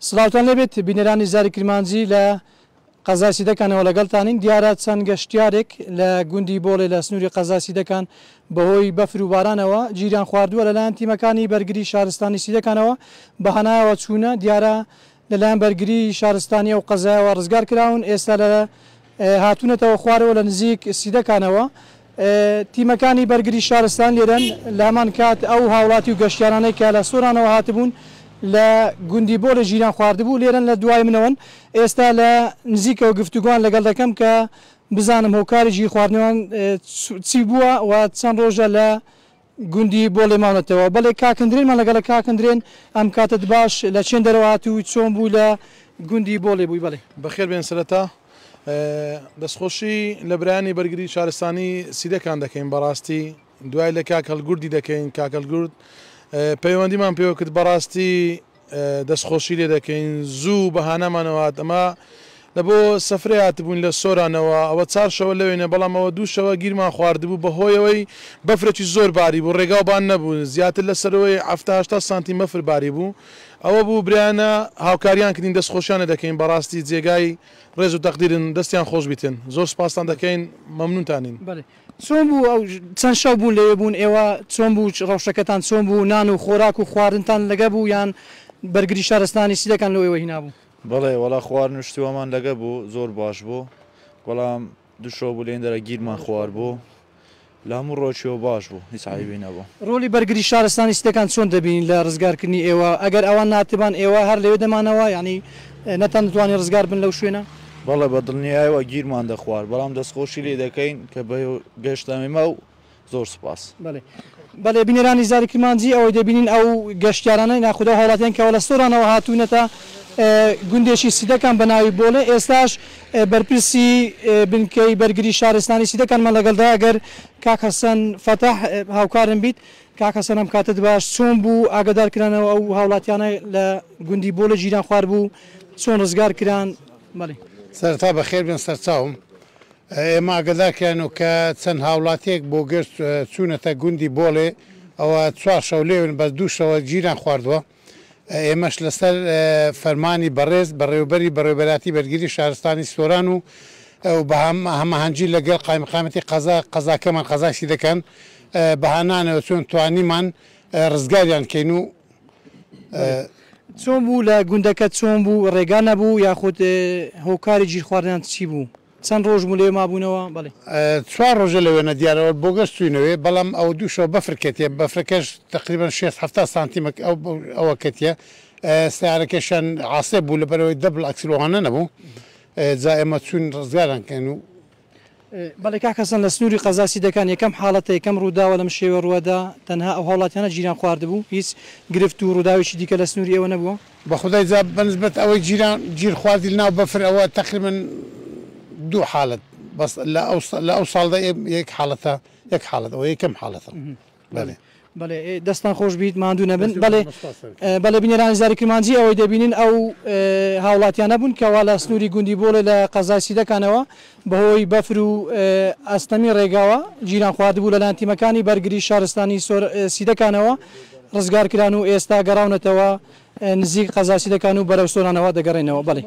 سلااوان لەبێت بینەرانی زاری کرمانجی لە قەزای سیدەکانەوە لەگەڵتانین دیارە چەند گەشتیارێک لە گوندی بۆڵێ لە سنووری قەزای سیدەکان بەهۆی بەفر و بارانەوە گیریان خواردووە لەلایەن تیمەکانی بەرگری شارستانی سیدەکانەوە بەهەنایەوە چوونە دیارە لەلایەن بەرگری شارستانی و قەزایەوە ڕزگار کراون ئێستا لە هاتوونەتەوە خوارەوە لە نزیک سیدەکانەوە تیمەکانی بەرگری شارستان لێرەن لە هەمان کات ئەو هاوڵاتی و گەشتیارانەی کە لە سۆرانەوە هاتبوون لە گوندی بۆ لە ژیران خواردبوو لێرەن لە دوای منەوەن ئێستا لە نزیکەوە گفتوگوان لەگەڵ دەکەم کە بزانم هۆکاری ژیر خواردنەوەن چی بووە و چەند ڕۆژە لە گوندی بۆ لێ ماونەتەوە بەڵێ کاکندرێنمان لەگەڵ کاکندرێن ئەم کاتت باش لە چێن دەرەوە هاتووی چۆن بوو لە گوندی بۆ لێ بووی بڵێ بەخێر بێن سەرەتا دەستخۆشی لە برایانی بەرگری شارستانی سیدەکان دەکەین بەڕاستی دوای لە کاکەلگوردی دەکەین کاکەلگورد پەیوەندیمان پێوە کرد بەڕاستی دەستخۆشی لێ دەکەین زوو بەهانەمانەوەات ئەمە لە بۆ سەفرەی هاتبوون لە سۆرانەوە ئەوە چار شەوە لەوێنە بەڵام ئەوە دوو شەوە گیرمان خواردبوو بەهۆیەوەی بەفرێکی زۆر باری بوو ڕێگاوبان نەبوو زیاتر لەسەرەوەی 70 سانتی مەفر باری بوو ئەوە بوو برایانە هاوکاریان کردین دەستخۆشیانە دەکەین بەڕاستی جێگای ڕێز و تەقدیرن دەستیان خۆش بیتن زۆر سپاسان دەکەین مەمنونتانین چۆن بوو ئەو چەند شەو بوون لێ بوون ئێوە چۆن بوو ڕەوشەکەتان چۆن بوو نان و خۆراک و خواردنتان لەگە بوو یان بەرگری شارستانی سیدەکان لەوەوە هینابوو بەڵێ وەڵا خواردن شتوەمان لەگە بوو زۆر باش بوو بەڵام دوو بوو لێن دەرە گیرمان خوار بوو لە هەموو ڕۆژیەوە باش بوو هیچ عیبی نەبوو ڕۆلی بەرگری شارستانی سیدەکان چۆن دەبین لە ڕزگارکردنی ئێوە ئەگەر ئەوان ناتبان ئێوە هەر لەوێ دەمانەوە ینی نەتان دەتوانین ڕزگار بن لەو شوێنە بەڵێ بە دڵنیایەوە گیرمان دەخوارد بەڵام دەستخۆشی لێ دەکەین کە بە گەشتەمێمە و زۆر سپاس بەڵێ بینەرانی زاری کرمانجی ئەوەی دەبینین ئەو گەشتیارانەی ناخدا هاوڵاتیان کەەوە لە سۆرانەوە هاتوونەتە گوندێکی سیدەکان بە ناوی بۆڵێ ئێستاش بەرپرسی بنکەی بەرگری شارستانی سیدەکانمان لەگەڵدا ئەگەر کاک حەسەن فەتاح هاوکارم بیت کاک حەسەن ئەم کاتت باش چۆن بوو ئاگادارکرانەوە ئەو هاوڵاتیانە لە گوندی بۆڵە گیران خوار بوو چۆن ڕزگار کران بەڵێ سەرتا بەخێر بن سەرچاوم ئێمە ئاگادارکرانەوە کە چەند هاوڵاتێک بۆ گەشت چوونەتە گوندی بۆڵێ ئەوە چوار شەو لێون بەس دوو شەوە گیران خواردووە ئێمەش لەسەر فەرمانی بەڕێز بەڕێوبەری بەڕێوبەراتی بەرگری شارستانی سۆران و بە هەمەهەنگی لەگەڵ قایمقامەتی قەزاکەمان قەزای دەکەن بەهانانەوە چۆن توانیمان ڕزگاریان کەین و چۆن بوو لە گوندەکە چۆن بوو ڕێگا نەبوو یاخود هۆکاری گیر خواردنیان چی بوو چەند ڕۆژ بوو لێ مابوونەوە بەڵێ چوار ڕۆژە لەوێنە دیارەوە بۆ گەشت چوینەوەی بەڵام ئەو دووشەوە بەفرکێتە بەفرەکەش تقریبان 6 سانتیمە ئەوە کەتە سیارەکەشان عاسێ بوو لە بەرەوەی دەبل ئەکسلۆغانە نەبوو جا ئێمە چون ڕزگارانکەن و بەڵێ کاک حەسەن لە سنووری قەزای سیدەکان یەکەم حاڵەتە یەکەم ڕووداوە لەم شێوە ڕووەدا تەنها ئەو هاوڵاتیانە گیران خواردبوو هیچ گرفت و ڕووداوێکی دیکە لە سنووری ئێوە نەبووە بە خودای جا بەنسبەت ئەوەی گیر خواردی لەناو بەفر ئەوە تقریبا دوو حالت بەس لە ئەو ساڵدا یەک حالت ئەوە یەکەم حاڵەتە بەڵێ دەستان خۆش بیت ماندوو نەبن بەڵێ بینەرانی زاری کرمانجی ئەوەی دەبینین ئەو هاوڵاتیانە بوون کەوا لە سنووری گوندی بۆڵێ لە قەزای سیدەکانەوە بەهۆی بەفر و ئەستەمی ڕێگاوە گیران خواردبوو لەلایەن تیمەکانی بەرگری شارستانی سیدەکانەوە ڕزگارکران و ئێستا گەڕاونەتەوە نزیک قەزای سیدەکان و بەرەو سۆرانەوە دەگەڕێنەوە بەڵێ